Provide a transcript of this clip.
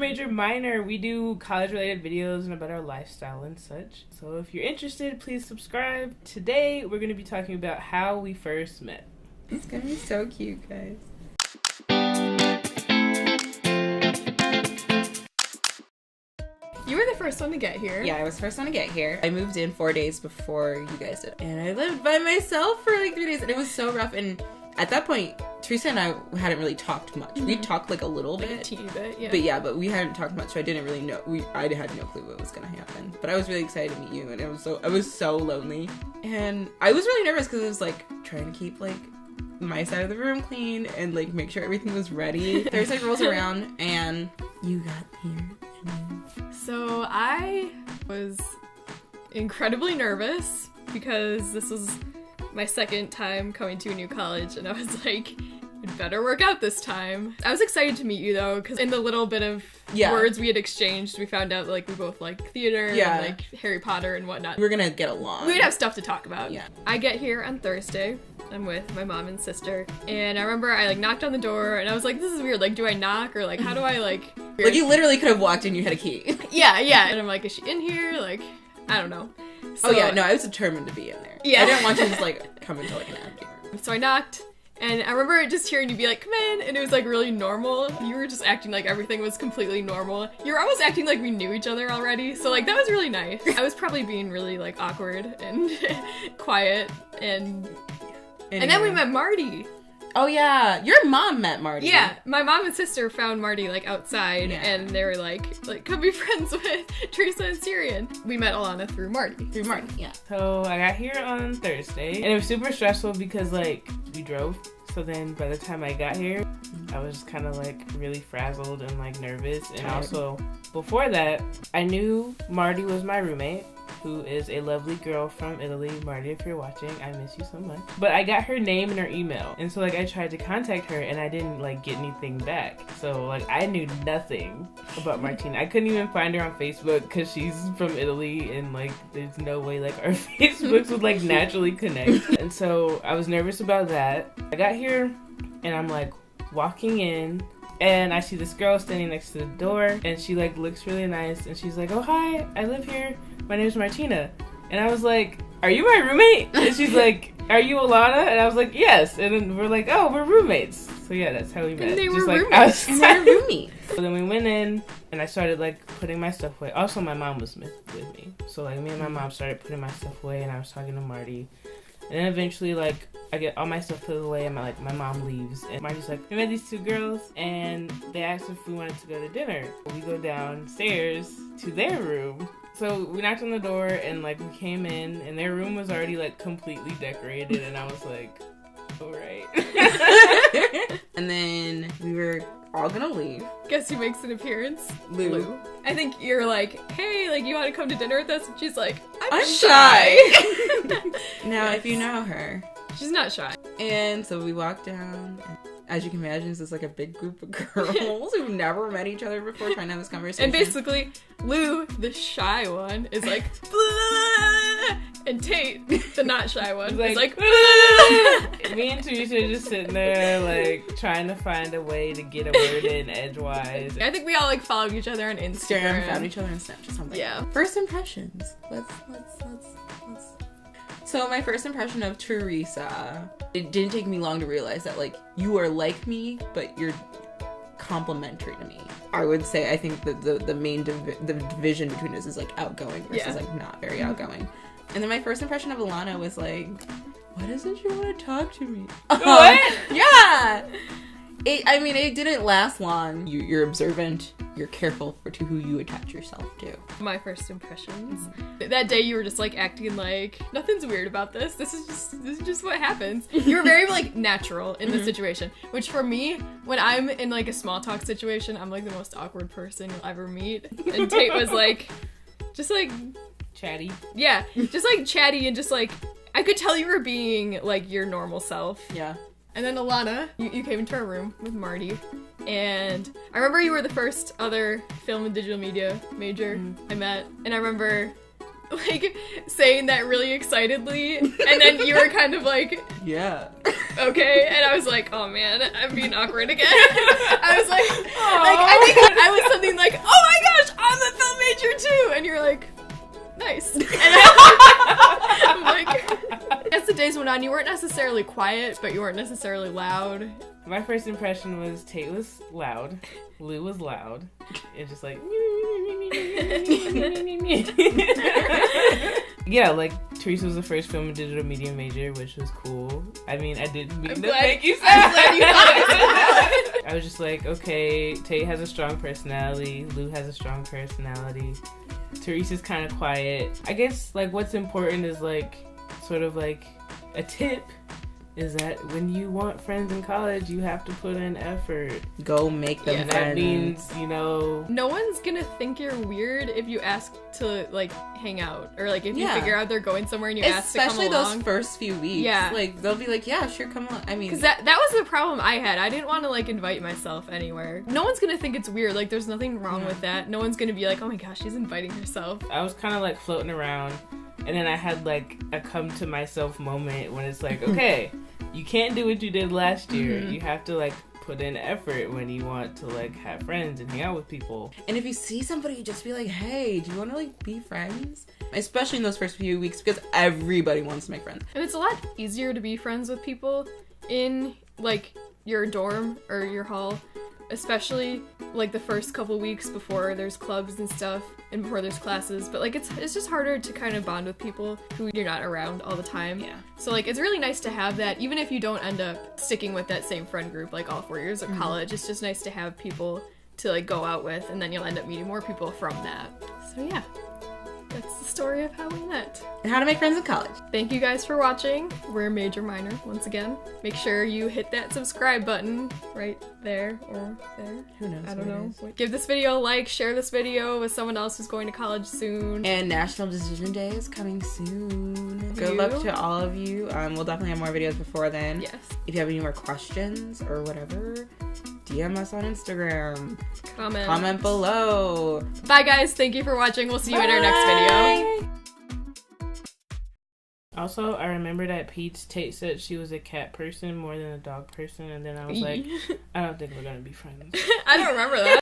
major, minor. We do college-related videos and about our lifestyle and such. So if you're interested, please subscribe. Today, we're going to be talking about how we first met. It's going to be so cute, guys. You were the first one to get here. Yeah, I was the first one to get here. I moved in 4 days before you guys did. And I lived by myself for like 3 days. And it was so rough. And at that point, Teresa and I hadn't really talked much. Mm-hmm. We talked like a little bit. A teeny bit, yeah. But we hadn't talked much, so I didn't really know. I had no clue what was going to happen. But I was really excited to meet you. And I was so lonely. And I was really nervous because I was like trying to keep like my side of the room clean and like make sure everything was ready. Thursday rolls around and you got here. So I was incredibly nervous because this was my second time coming to a new college, and I was like, it better work out this time. I was excited to meet you though, because in the little bit of words we had exchanged, we found out like we both like theater and like Harry Potter and whatnot. We're gonna get along. We'd have stuff to talk about. Yeah. I get here on Thursday. I'm with my mom and sister, and I remember I like knocked on the door, and I was like, this is weird. Like, do I knock or like how do I like? Like you literally could have walked in, you had a key. Yeah. And I'm like, is she in here? Like, I don't know. So, oh yeah, no, I was determined to be in there. Yeah. I didn't want you to just like come into like an empty room. So I knocked, and I remember just hearing you be like, come in, and it was like really normal. You were just acting like everything was completely normal. You were almost acting like we knew each other already, so like that was really nice. I was probably being really like awkward and quiet, and then we met Marty. Oh yeah, your mom met Marty. Yeah, my mom and sister found Marty like outside, and they were like, come be friends with Teresa and Syrian. We met Alana through Marty. Yeah. So I got here on Thursday, and it was super stressful because like we drove. So then by the time I got here, I was kind of like really frazzled and like nervous. And also before that, I knew Marty was my roommate, who is a lovely girl from Italy. Marty, if you're watching, I miss you so much. But I got her name and her email. And so like I tried to contact her and I didn't like get anything back. So like I knew nothing about Martina. I couldn't even find her on Facebook because she's from Italy and like there's no way like our Facebooks would like naturally connect. And so I was nervous about that. I got here and I'm like walking in and I see this girl standing next to the door and she like looks really nice and she's like, oh hi, I live here. My name is Martina. And I was like, are you my roommate? And she's like, are you Alana? And I was like, yes. And then we're like, oh, we're roommates. So yeah, that's how we met. And they Just were like roommates. And they're roommates. So then we went in and I started like putting my stuff away. Also, my mom was with me. So like me and my mom started putting my stuff away and I was talking to Marty. And then eventually, like, I get all my stuff put away and my mom leaves. And Marty's like, we met these two girls and they asked if we wanted to go to dinner. We go downstairs to their room. So we knocked on the door and like we came in and their room was already like completely decorated and I was like, all right. And then we were all gonna leave. Guess who makes an appearance? Lou. I think you're like, hey, like you want to come to dinner with us? And she's like, I'm shy. Now, Yes. if you know her. She's not shy. And so we walked down. And as you can imagine, this is like a big group of girls who've never met each other before trying to have this conversation. And basically, Lou, the shy one, is like, blah, and Tate, the not shy one, is like, blah. Me and Teresa are just sitting there like trying to find a way to get a word in edgewise. I think we all like followed each other on Instagram. found each other on Snapchat, something. Yeah. First impressions. Let's. So my first impression of Teresa, it didn't take me long to realize that like you are like me, but you're complimentary to me. I would say I think that the main the division between us is like outgoing versus like not very outgoing. And then my first impression of Alana was like, why doesn't she want to talk to me? What? Yeah. It didn't last long. You're observant. You're careful to who you attach yourself to. My first impressions. That day you were just like acting like nothing's weird about this. This is just what happens. You were very like natural in the situation, which for me, when I'm in like a small talk situation, I'm like the most awkward person you'll ever meet. And Tate was like, just like Chatty. yeah, just like chatty and just like I could tell you were being like your normal self. Yeah. And then Alana, you came into our room with Marty, and I remember you were the first other film and digital media major I met, and I remember like saying that really excitedly, and then you were kind of like, yeah, okay, and I was like, oh man, I'm being awkward again. I was like I think I was something like, on. You weren't necessarily quiet, but you weren't necessarily loud. My first impression was Tate was loud, Lou was loud, and just like yeah, like Teresa was the first film and digital media major, which was cool. I mean, I didn't mean to make you sad. I'm glad you thought it. I was just like, okay, Tate has a strong personality, Lou has a strong personality, Teresa's kind of quiet. I guess like what's important is like sort of like a tip is that when you want friends in college, you have to put in effort. Go make them friends. That means, you know... No one's gonna think you're weird if you ask to, like, hang out. Or, like, if you figure out they're going somewhere and you ask to come along. Especially those first few weeks. Yeah. Like, they'll be like, yeah, sure, come along. I mean... Because that was the problem I had. I didn't want to, like, invite myself anywhere. No one's gonna think it's weird. Like, there's nothing wrong with that. No one's gonna be like, oh my gosh, she's inviting herself. I was kind of, like, floating around. And then I had, like, a come-to-myself moment when it's like, okay... You can't do what you did last year. Mm-hmm. You have to, like, put in effort when you want to, like, have friends and hang out with people. And if you see somebody, just be like, hey, do you want to, like, be friends? Especially in those first few weeks, because everybody wants to make friends. And it's a lot easier to be friends with people in, like, your dorm or your hall. Especially, like, the first couple weeks before there's clubs and stuff, and before there's classes. But, like, it's just harder to kind of bond with people who you're not around all the time. Yeah. So, like, it's really nice to have that, even if you don't end up sticking with that same friend group, like, all 4 years of college. It's just nice to have people to, like, go out with, and then you'll end up meeting more people from that. So, yeah. That's the story of how we met. And how to make friends in college. Thank you guys for watching. We're Major Minor, once again. Make sure you hit that subscribe button right there or there. Who knows? I don't know. Give this video a like, share this video with someone else who's going to college soon. And National Decision Day is coming soon. Good luck to all of you. We'll definitely have more videos before then. Yes. If you have any more questions or whatever, DM us on Instagram. Comment below. Bye guys, thank you for watching. We'll see you in our next video. Also, I remember that Tate said she was a cat person more than a dog person, and then I was like, I don't think we're gonna be friends. I don't remember that.